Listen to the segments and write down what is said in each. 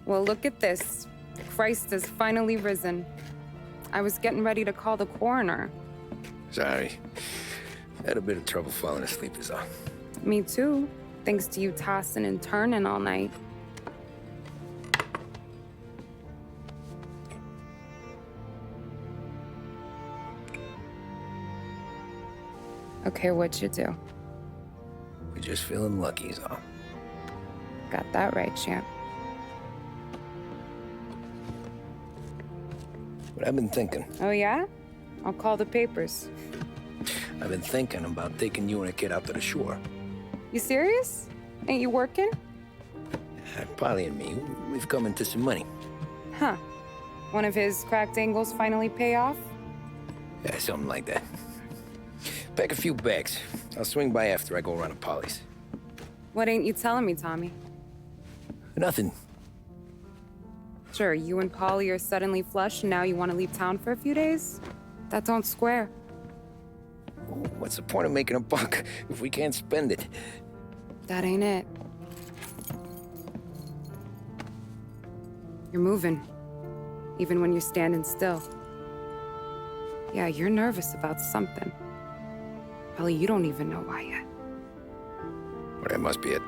Well, look at this. Christ has finally risen. I was getting ready to call the coroner. Sorry. Had a bit of trouble falling asleep is all. Me too, thanks to you tossing and turning all night. Okay, what'd you do? We're just feeling lucky is all. Got that right, champ. But I've been thinking. Oh, yeah? I'll call the papers. I've been thinking about taking you and a kid out to the shore. You serious? Ain't you working? Polly and me, we've come into some money. Huh. One of his cracked angles finally pay off? Yeah, something like that. Pack a few bags. I'll swing by after I go around to Polly's. What ain't you telling me, Tommy? Nothing. Sure, you and Polly are suddenly flush and now you want to leave town for a few days? That don't square. What's the point of making a buck if we can't spend it? That ain't it. You're moving, even when you're standing still. Yeah, you're nervous about something. Probably you don't even know why yet. Well, that must be it.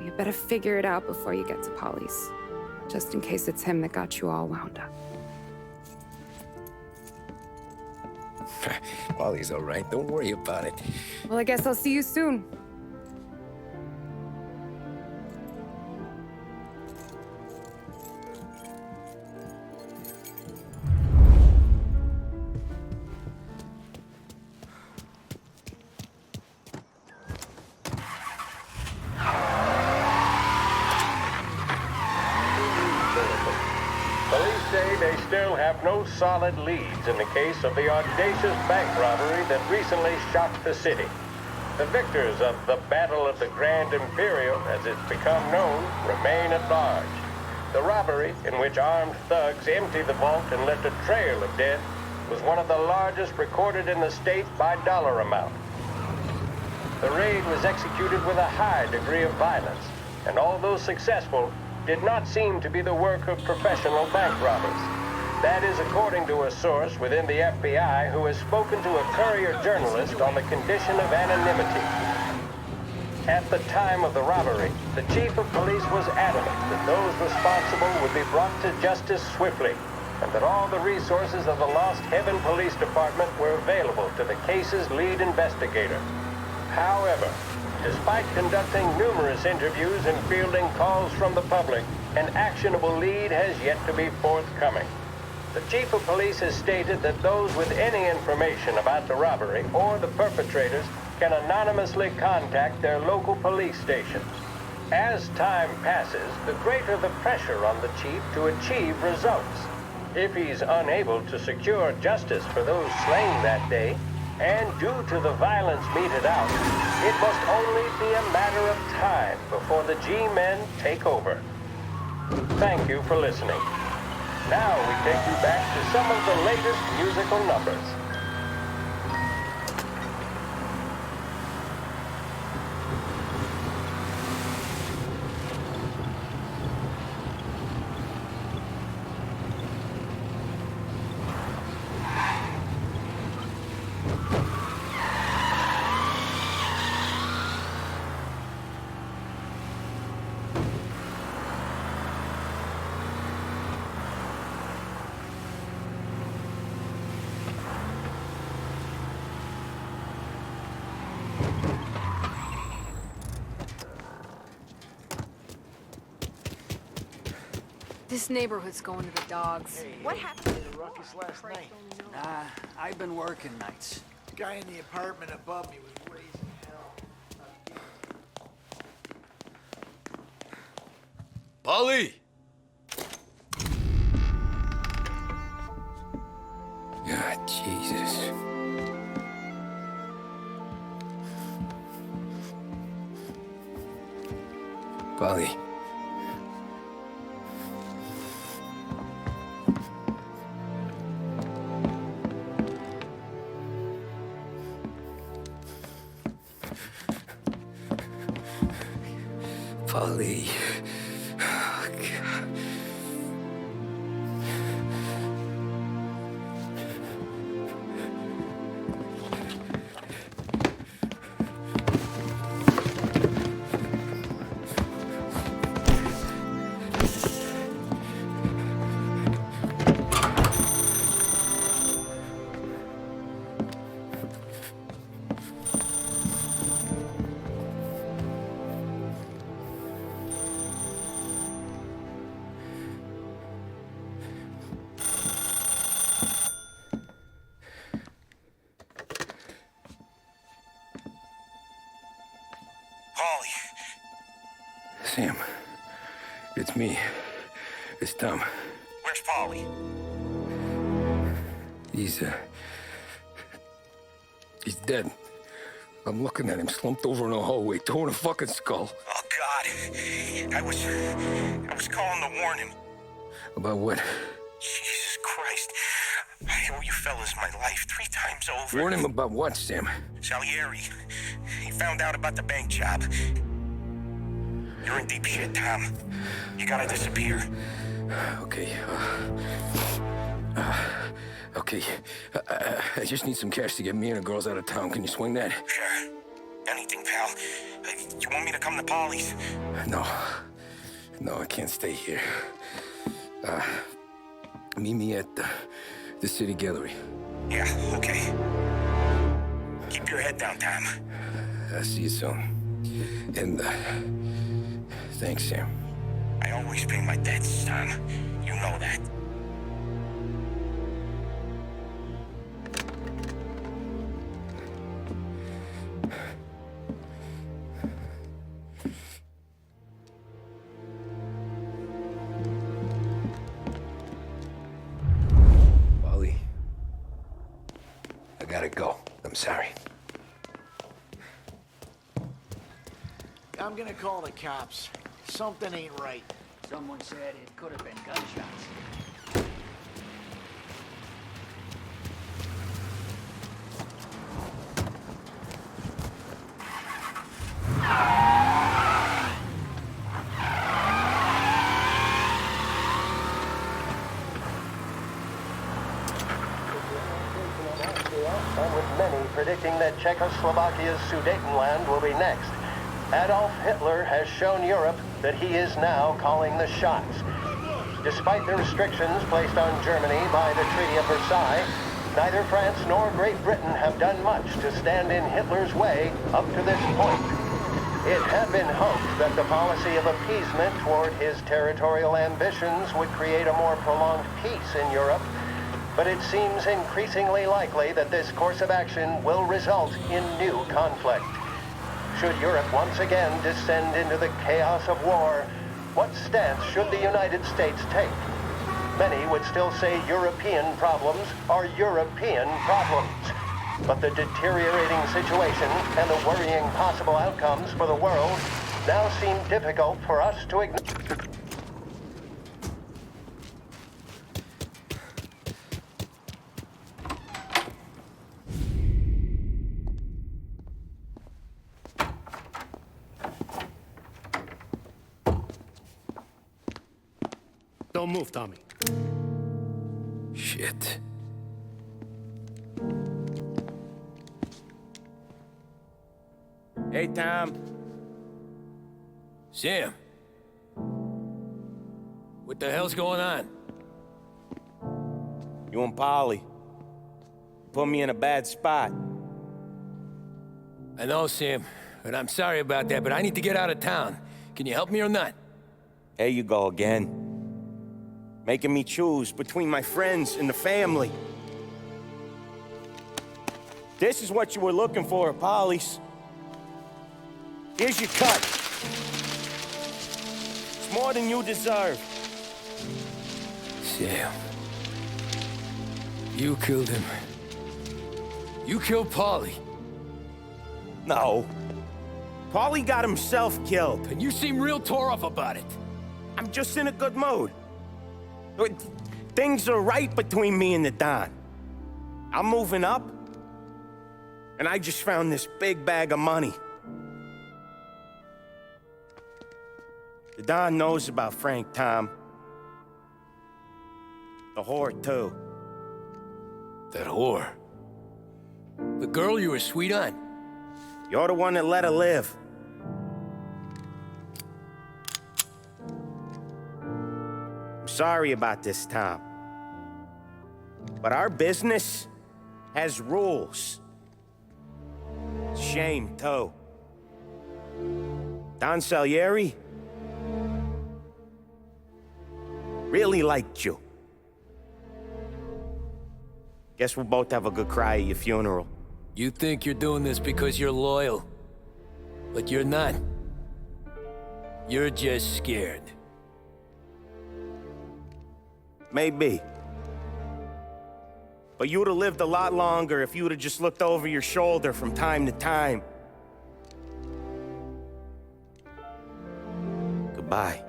You better figure it out before you get to Polly's, just in case it's him that got you all wound up. Polly's all right. Don't worry about it. Well, I guess I'll see you soon. Police say they still have no solid leads in the case of the audacious bank robbery that recently shocked the city. The victors of the Battle of the Grand Imperial, as it's become known, remain at large. The robbery, in which armed thugs emptied the vault and left a trail of dead, was one of the largest recorded in the state by dollar amount. The raid was executed with a high degree of violence, and although successful, did not seem to be the work of professional bank robbers. That is according to a source within the FBI who has spoken to a Courier journalist on the condition of anonymity. At the time of the robbery, the chief of police was adamant that those responsible would be brought to justice swiftly, and that all the resources of the Lost Heaven Police Department were available to the case's lead investigator. However, despite conducting numerous interviews and fielding calls from the public, an actionable lead has yet to be forthcoming. The chief of police has stated that those with any information about the robbery or the perpetrators can anonymously contact their local police stations. As time passes, the greater the pressure on the chief to achieve results. If he's unable to secure justice for those slain that day, and due to the violence meted out, it must only be a matter of time before the G-men take over. Thank you for listening. Now we take you back to some of the latest musical numbers. This neighborhood's going to the dogs. Hey, What happened? the ruckus last night. I've been working nights. The guy in the apartment above me was raising hell. Polly! God, Jesus. Polly. Polly. Oh, God. Sam, it's me. It's Tom. Where's Paulie? He's dead. I'm looking at him slumped over in the hallway, torn a fucking skull. Oh, God. I was calling to warn him. About what? Jesus Christ. I owe you fellas my life 3 times over. Warn him about what, Sam? Salieri. He found out about the bank job. You're in deep shit, Tom. You gotta disappear. Okay. Okay. I just need some cash to get me and the girls out of town. Can you swing that? Sure. Anything, pal. You want me to come to Polly's? No. No, I can't stay here. Meet me at the city gallery. Yeah, okay. Keep your head down, Tom. I'll see you soon. And, thanks, Sam. I always pay my debts, Tom. You know that. Wally, I gotta go. I'm sorry. I'm gonna call the cops. Something ain't right. Someone said it could have been gunshots. And with many predicting that Czechoslovakia's Sudetenland will be next. Adolf Hitler has shown Europe that he is now calling the shots. Despite the restrictions placed on Germany by the Treaty of Versailles, neither France nor Great Britain have done much to stand in Hitler's way up to this point. It had been hoped that the policy of appeasement toward his territorial ambitions would create a more prolonged peace in Europe, but it seems increasingly likely that this course of action will result in new conflict. Should Europe once again descend into the chaos of war, what stance should the United States take? Many would still say European problems are European problems. But the deteriorating situation and the worrying possible outcomes for the world now seem difficult for us to ignore. Don't move, Tommy. Shit. Hey, Tom. Sam. What the hell's going on? You and Polly put me in a bad spot. I know, Sam, and I'm sorry about that, but I need to get out of town. Can you help me or not? There you go again. Making me choose between my friends and the family. This is what you were looking for at Polly's. Here's your cut. It's more than you deserve. Sam. You killed him. You killed Paulie. No. Polly got himself killed. And you seem real tore up about it. I'm just in a good mood. Things are right between me and the Don. I'm moving up, and I just found this big bag of money. Don knows about Frank, Tom. The whore, too. That whore. The girl you were sweet on. You're the one that let her live. I'm sorry about this, Tom. But our business has rules. Shame, too. Don Salieri really liked you. Guess we'll both have a good cry at your funeral. You think you're doing this because you're loyal, but you're not. You're just scared. Maybe. But you would have lived a lot longer if you would have just looked over your shoulder from time to time. Goodbye.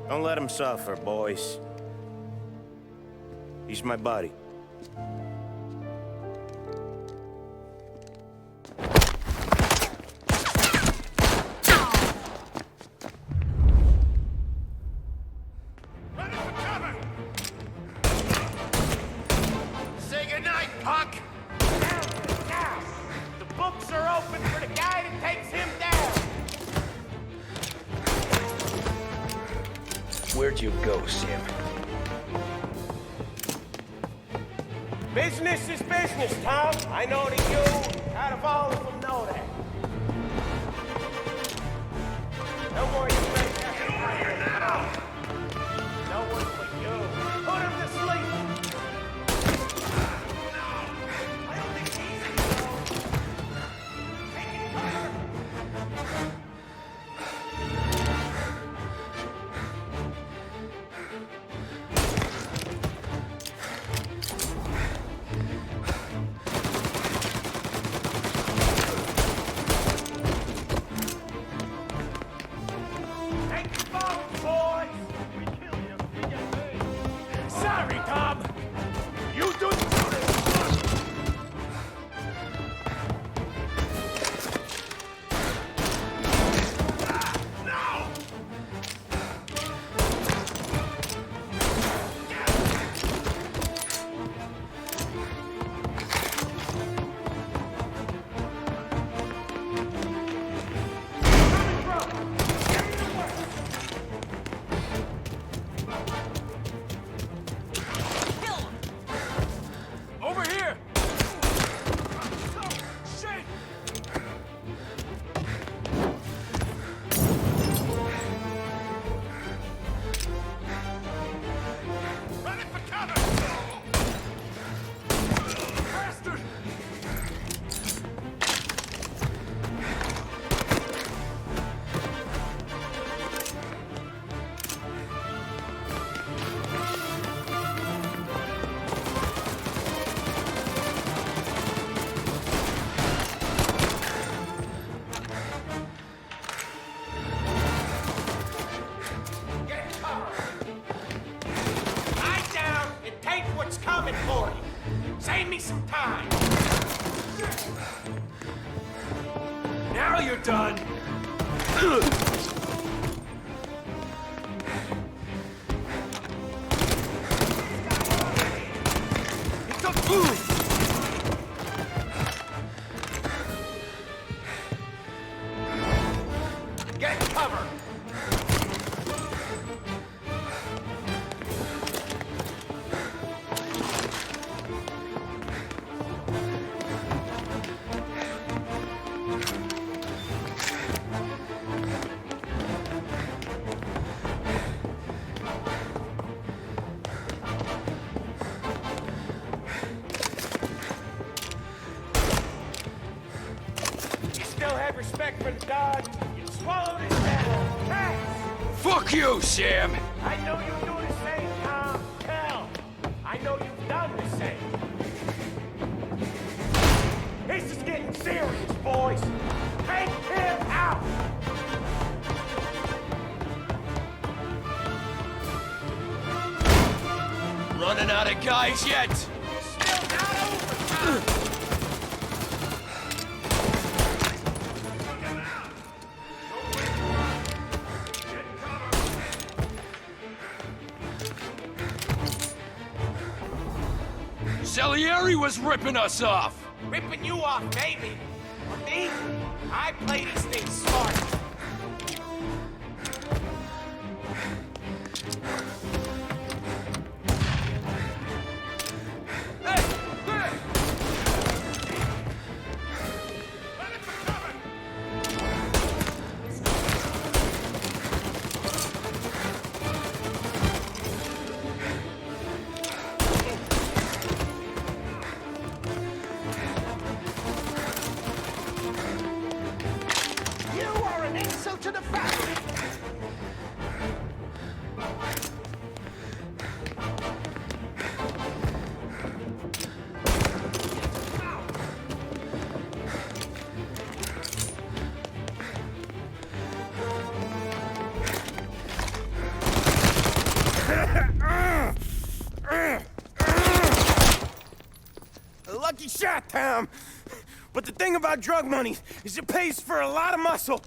Don't let him suffer, boys. He's my buddy. Say goodnight, punk! Now! The books are open for the guy that takes him down! Where'd you go, Sam? Business is business, Tom. I know that you, out of all of them, know that. No more you make that. Get over here now! No one but you. Put him to sleep! No! I don't think he's in trouble! Take it, cover! Take the boat, boys! We kill him, we get paid. Sorry, Tom! You do the No! Over here! Shit! Running for cover! Bastard! Get cover! Lie down and take what's coming for you. Save me some time. Now you're done. It's a move. Get cover. You still have respect for the dog? You swallowed his down. Cats! Fuck you, Sam! I know you do the same, Tom. Hell, I know you've done the same. This is getting serious, boys. Take him out! Running out of guys yet? Still not over, Tom. Salieri was ripping us off! Ripping you off, maybe. But me? I play these things smart. To the family! A lucky shot, Tom. But the thing about drug money is it pays for a lot of muscle.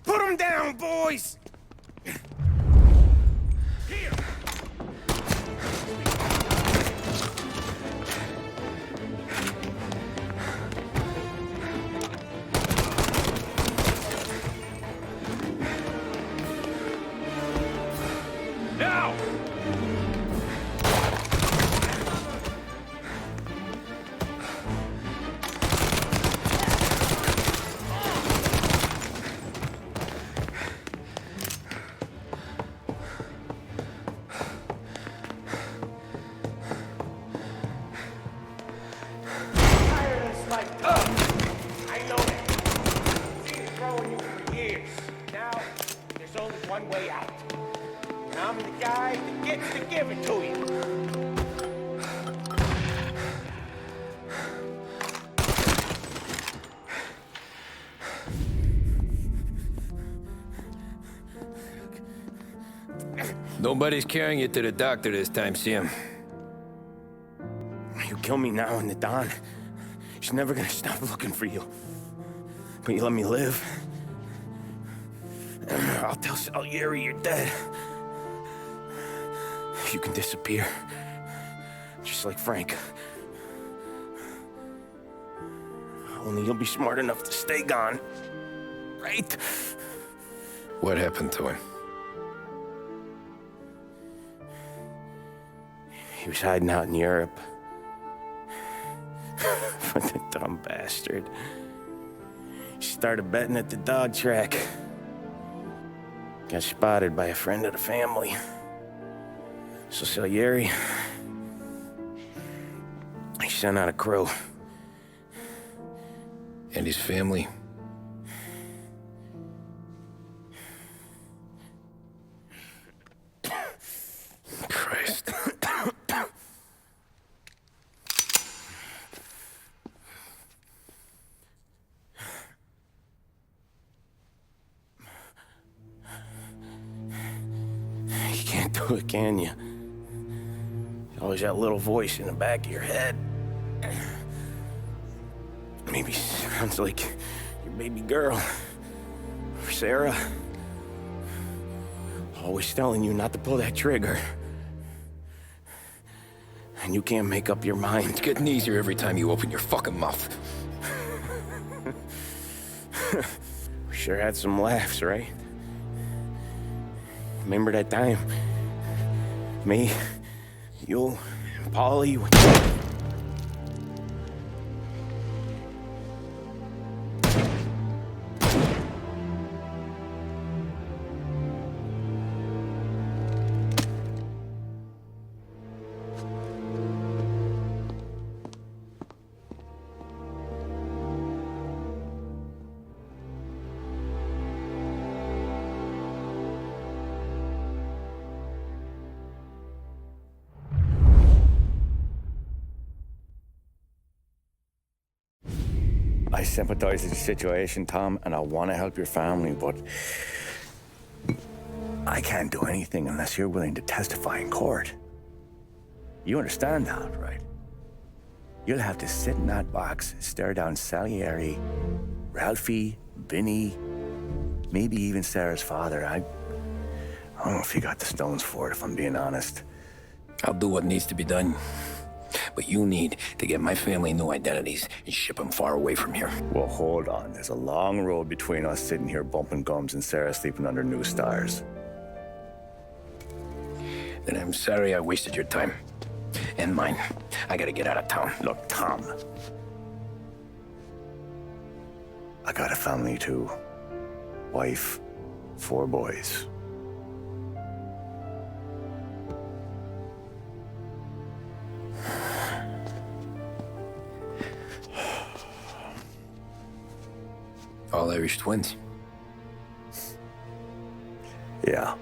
Put him down, boys! Here! Now! I know that. I've seen it throwing you for years. Now, there's only one way out. And I'm the guy that gets to give it to you. Nobody's carrying you to the doctor this time, Sam. You kill me now in the dawn. She's never gonna stop looking for you. But you let me live. I'll tell Salieri you're dead. You can disappear. Just like Frank. Only you'll be smart enough to stay gone. Right? What happened to him? He was hiding out in Europe. But the dumb bastard. He started betting at the dog track. Got spotted by a friend of the family. So Salieri, he sent out a crew. And his family? Christ. You can't do it, can you? There's always that little voice in the back of your head. Maybe sounds like your baby girl. Or Sarah. Always telling you not to pull that trigger. And you can't make up your mind. It's getting easier every time you open your fucking mouth. We sure had some laughs, right? Remember that time? Me, you, and Polly. I sympathize with the situation, Tom, and I want to help your family, but I can't do anything unless you're willing to testify in court. You understand that, right? You'll have to sit in that box, stare down Salieri, Ralphie, Vinny, maybe even Sarah's father. I don't know if you got the stones for it, if I'm being honest. I'll do what needs to be done. But you need to get my family new identities and ship them far away from here. Well, hold on. There's a long road between us sitting here bumping gums and Sarah sleeping under new stars. Then I'm sorry I wasted your time. And mine. I gotta get out of town. Look, Tom. I got a family too. Wife, 4 boys. All Irish twins. Yeah.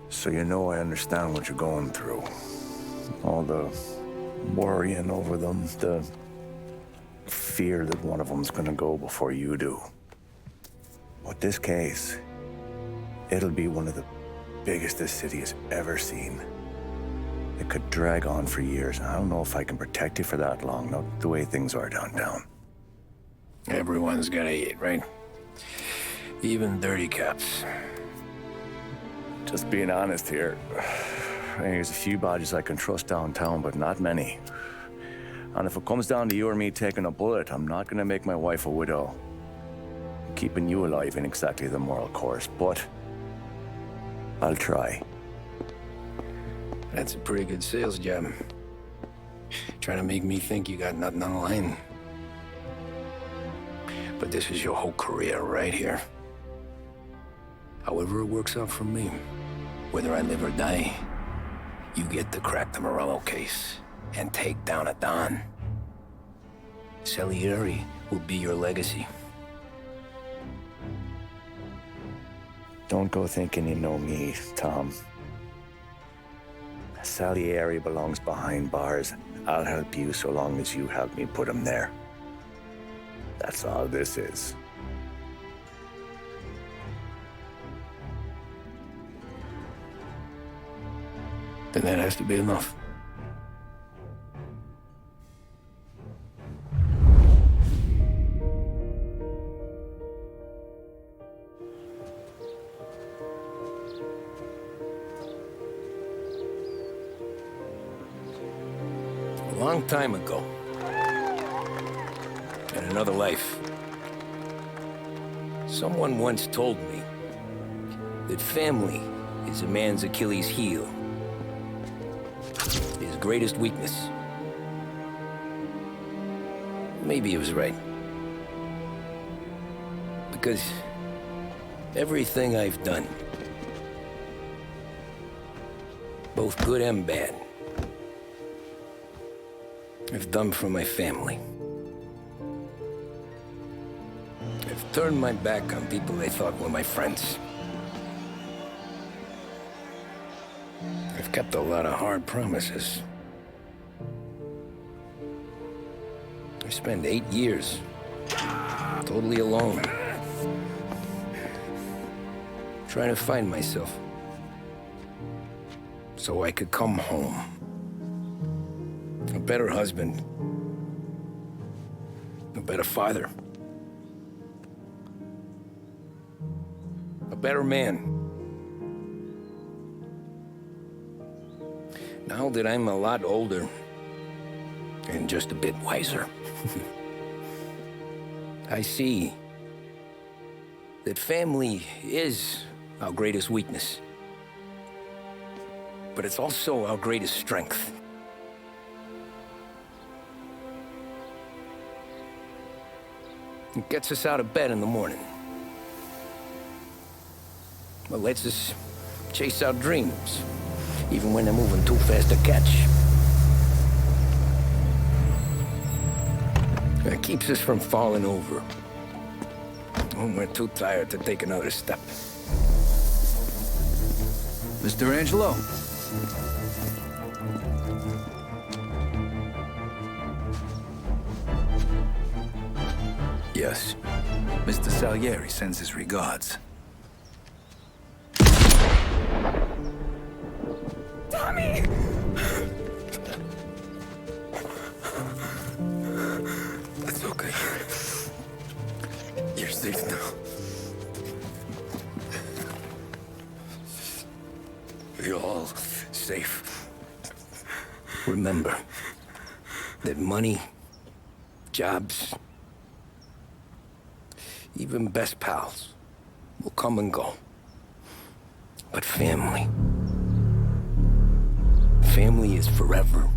So you know I understand what you're going through. All the worrying over them, the fear that one of them's gonna go before you do. But this case, it'll be one of the biggest this city has ever seen. It could drag on for years, and I don't know if I can protect you for that long, not the way things are downtown. Everyone's gotta eat, right? Even dirty cops. Just being honest here, there's a few bodies I can trust downtown, but not many. And if it comes down to you or me taking a bullet, I'm not gonna make my wife a widow. Keeping you alive ain't exactly the moral course, but I'll try. That's a pretty good sales job. Trying to make me think you got nothing on the line. But this is your whole career right here. However it works out for me, whether I live or die, you get to crack the Morello case and take down a Don. Salieri will be your legacy. Don't go thinking you know me, Tom. Salieri belongs behind bars. I'll help you so long as you help me put him there. That's all this is. Then that has to be enough. A long time ago, in another life, someone once told me that family is a man's Achilles heel, his greatest weakness. Maybe he was right. Because everything I've done, both good and bad, I've done for my family. I've turned my back on people I thought were my friends. I've kept a lot of hard promises. I spent 8 years totally alone, trying to find myself so I could come home. A better husband, a better father, a better man. Now that I'm a lot older and just a bit wiser, I see that family is our greatest weakness, but it's also our greatest strength. It gets us out of bed in the morning. It lets us chase our dreams, even when they're moving too fast to catch. It keeps us from falling over when we're too tired to take another step. Mr. Angelo. Yes. Mr. Salieri sends his regards. Tommy! That's okay. You're safe now. You're all safe. Remember that money, jobs, even best pals will come and go. But family is forever.